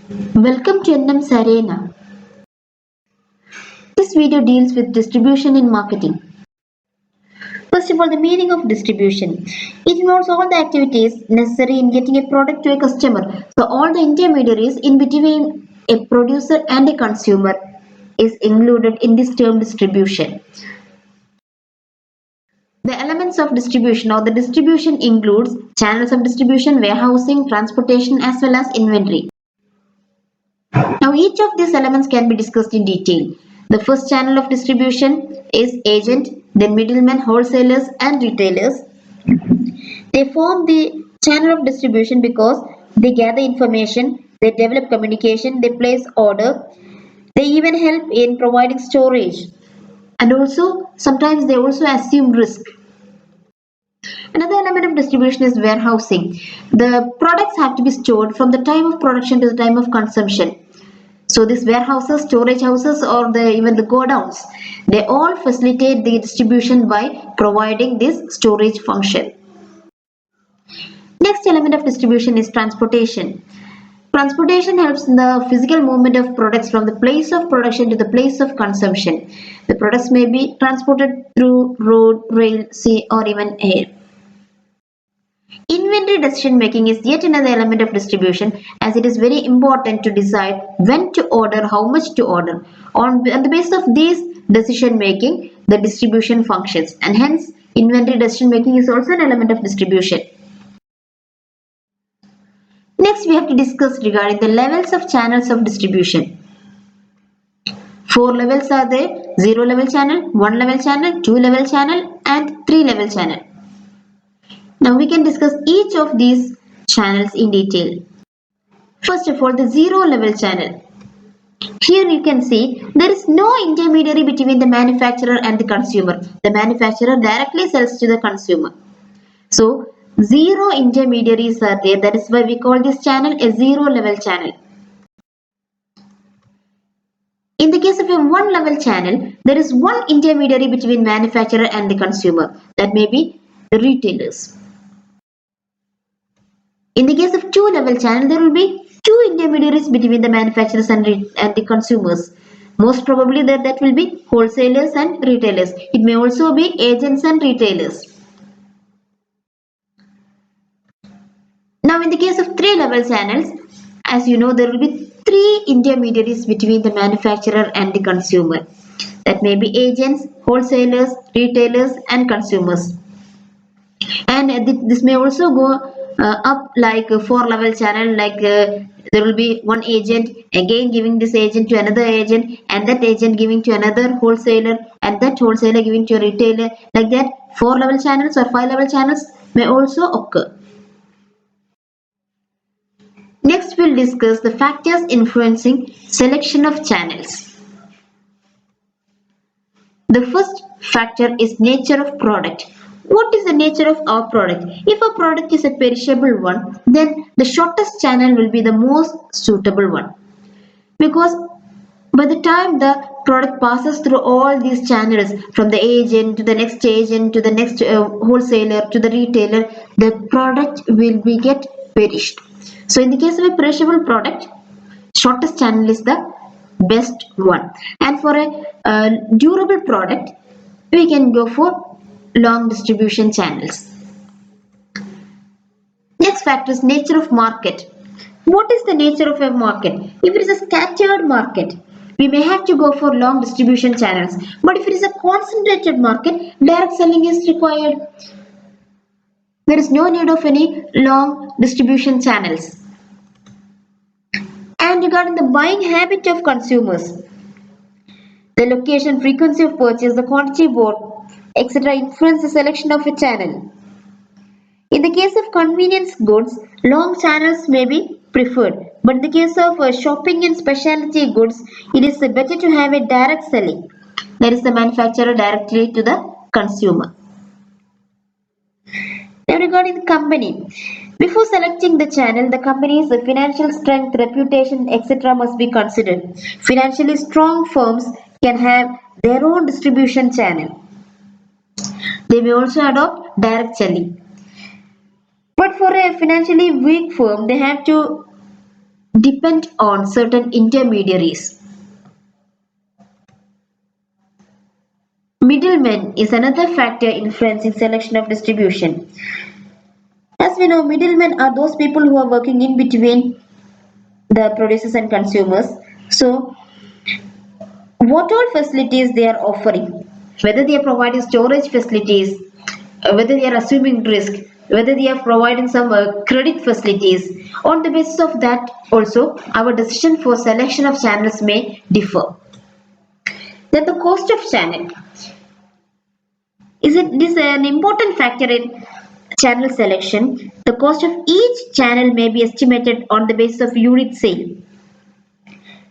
Welcome to NM Arena. This video deals with distribution in marketing. First of all, the meaning of distribution. It involves all the activities necessary in getting a product to a customer. So all the intermediaries in between a producer and a consumer is included in this term distribution. The elements of distribution or the distribution includes channels of distribution, warehousing, transportation as well as inventory. Now each of these elements can be discussed in detail. The first channel of distribution is agent, then middlemen, wholesalers and retailers. They form the channel of distribution because they gather information, they develop communication, they place order, they even help in providing storage. And also sometimes they also assume risk. Another element of distribution is warehousing. The products have to be stored from the time of production to the time of consumption. So these warehouses, storage houses or even the godowns, they all facilitate the distribution by providing this storage function. Next element of distribution is transportation. Transportation helps in the physical movement of products from the place of production to the place of consumption. The products may be transported through road, rail, sea or even air. Inventory decision making is yet another element of distribution as it is very important to decide when to order, how much to order. On the basis of this decision making, the distribution functions and hence inventory decision making is also an element of distribution. Next we have to discuss regarding the levels of channels of distribution. 4 levels are there: 0 level channel, 1 level channel, 2 level channel and 3 level channel. Now we can discuss each of these channels in detail. First of all, the 0 level channel. Here you can see there is no intermediary between the manufacturer and the consumer. The manufacturer directly sells to the consumer. So 0 intermediaries are there. That is why we call this channel a 0 level channel. In the case of a 1 level channel, there is one intermediary between manufacturer and the consumer. That may be the retailers. In the case of 2 level channel, there will be 2 intermediaries between the manufacturers and the consumers. Most probably that will be wholesalers and retailers. It may also be agents and retailers. Now in the case of 3 level channels, as you know, there will be 3 intermediaries between the manufacturer and the consumer. That may be agents, wholesalers, retailers and consumers. And this may also go up like a 4 level channel, like there will be one agent again giving this agent to another agent and that agent giving to another wholesaler and that wholesaler giving to a retailer. Like that 4 level channels or 5 level channels may also occur. Next we'll discuss the factors influencing selection of channels. The first factor is nature of product. What is the nature of our product? If a product is a perishable one, then the shortest channel will be the most suitable one. Because by the time the product passes through all these channels, from the agent to the next wholesaler to the retailer, the product will be get perished. So in the case of a perishable product, shortest channel is the best one. And for a durable product, we can go for long distribution channels. Next factor is nature of market. What is the nature of a market? If it is a scattered market, we may have to go for long distribution channels. But if it is a concentrated market, direct selling is required. There is no need of any long distribution channels. And regarding the buying habit of consumers, the location, frequency of purchase, the quantity bought, etc. influence the selection of a channel. In the case of convenience goods, long channels may be preferred. But in the case of shopping and specialty goods, it is better to have a direct selling. That is the manufacturer directly to the consumer. Now regarding the company, before selecting the channel, the company's financial strength, reputation, etc. must be considered. Financially strong firms can have their own distribution channel. They may also adopt direct selling. But for a financially weak firm, they have to depend on certain intermediaries. Middlemen is another factor influencing selection of distribution. As we know, middlemen are those people who are working in between the producers and consumers. So, what all facilities they are offering, whether they are providing storage facilities, whether they are assuming risk, whether they are providing some credit facilities. On the basis of that, also our decision for selection of channels may differ. Then the cost of channel is it this an important factor in channel selection. The cost of each channel may be estimated on the basis of unit sale.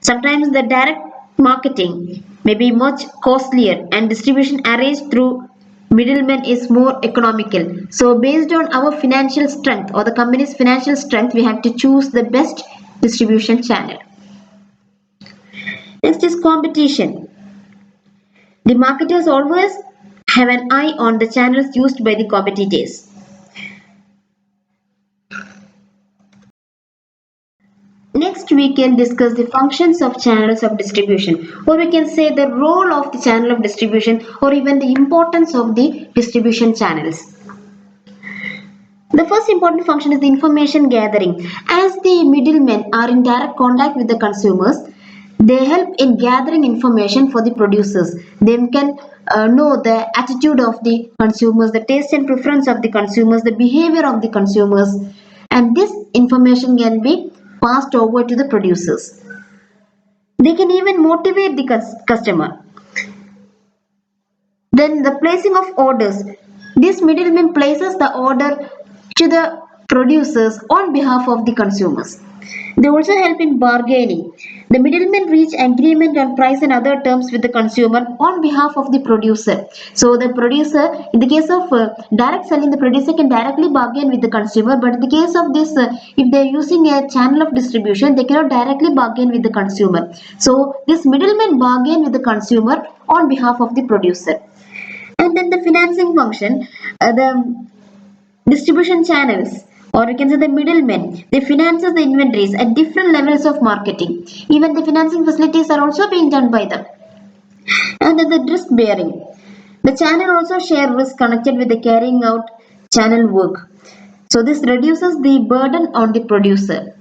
Sometimes the direct marketing may be much costlier and distribution arranged through middlemen is more economical. So based on our financial strength or the company's financial strength, we have to choose the best distribution channel. Next is competition. The marketers always have an eye on the channels used by the competitors. Next, we can discuss the functions of channels of distribution, or we can say the role of the channel of distribution, or even the importance of the distribution channels. The first important function is the information gathering. As the middlemen are in direct contact with the consumers, they help in gathering information for the producers. They can know the attitude of the consumers, the taste and preference of the consumers, the behavior of the consumers, and this information can be passed over to the producers. They can even motivate the customer. Then the placing of orders. This middleman places the order to the producers on behalf of the consumers. They also help in bargaining. The middlemen reach agreement on price and other terms with the consumer on behalf of the producer. So the producer, in the case of direct selling, the producer can directly bargain with the consumer. But in the case of this, if they are using a channel of distribution, they cannot directly bargain with the consumer. So this middleman bargain with the consumer on behalf of the producer. And then the financing function, the distribution channels, or we can say the middlemen, they finances the inventories at different levels of marketing. Even the financing facilities are also being done by them. And then the risk bearing, the channel also share risk connected with the carrying out channel work. So this reduces the burden on the producer.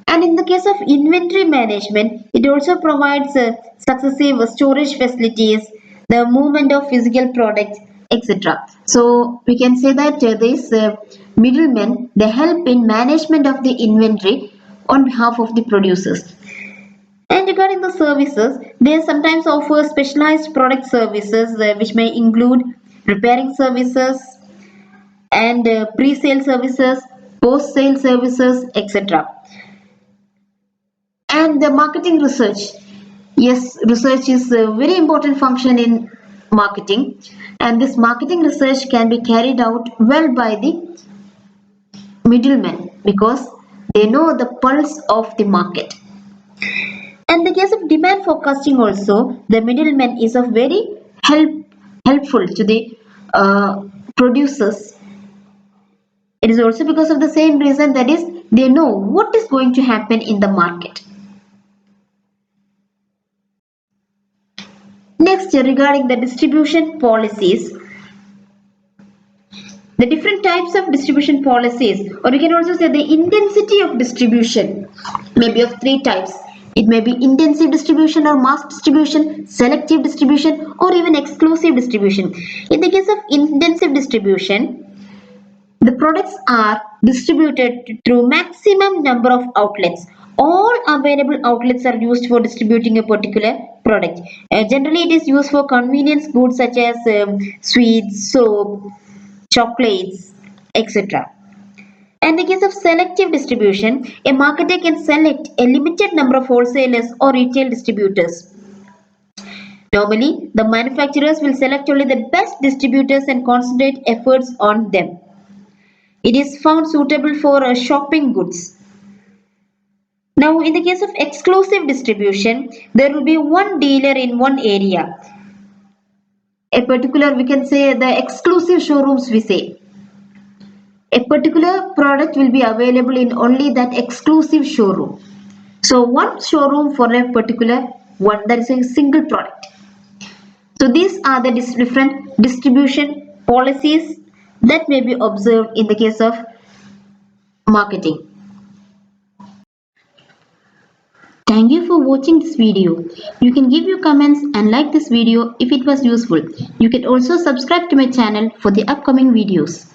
And in the case of inventory management, it also provides successive storage facilities, the movement of physical products, etc. So we can say that these middlemen, they help in management of the inventory on behalf of the producers. And regarding the services, they sometimes offer specialized product services which may include repairing services and pre-sale services, post-sale services, etc. And the marketing research. Yes, research is a very important function in marketing, and this marketing research can be carried out well by the middlemen because they know the pulse of the market. And the case of demand forecasting also, the middleman is of very helpful to the producers. It is also because of the same reason, that is, they know what is going to happen in the market. Next, regarding the distribution policies, the different types of distribution policies, or we can also say the intensity of distribution, may be of three types. It may be intensive distribution or mass distribution, selective distribution, or even exclusive distribution. In the case of intensive distribution, the products are distributed through maximum number of outlets. All available outlets are used for distributing a particular product. Generally, it is used for convenience goods such as sweets, soap, chocolates, etc. In the case of selective distribution, a marketer can select a limited number of wholesalers or retail distributors. Normally, the manufacturers will select only the best distributors and concentrate efforts on them. It is found suitable for shopping goods. Now, in the case of exclusive distribution, there will be one dealer in one area. A particular, we can say the exclusive showrooms we say. A particular product will be available in only that exclusive showroom. So one showroom for a particular one, that is a single product. So these are the different distribution policies that may be observed in the case of marketing. Thank you for watching this video. You can give your comments and like this video if it was useful. You can also subscribe to my channel for the upcoming videos.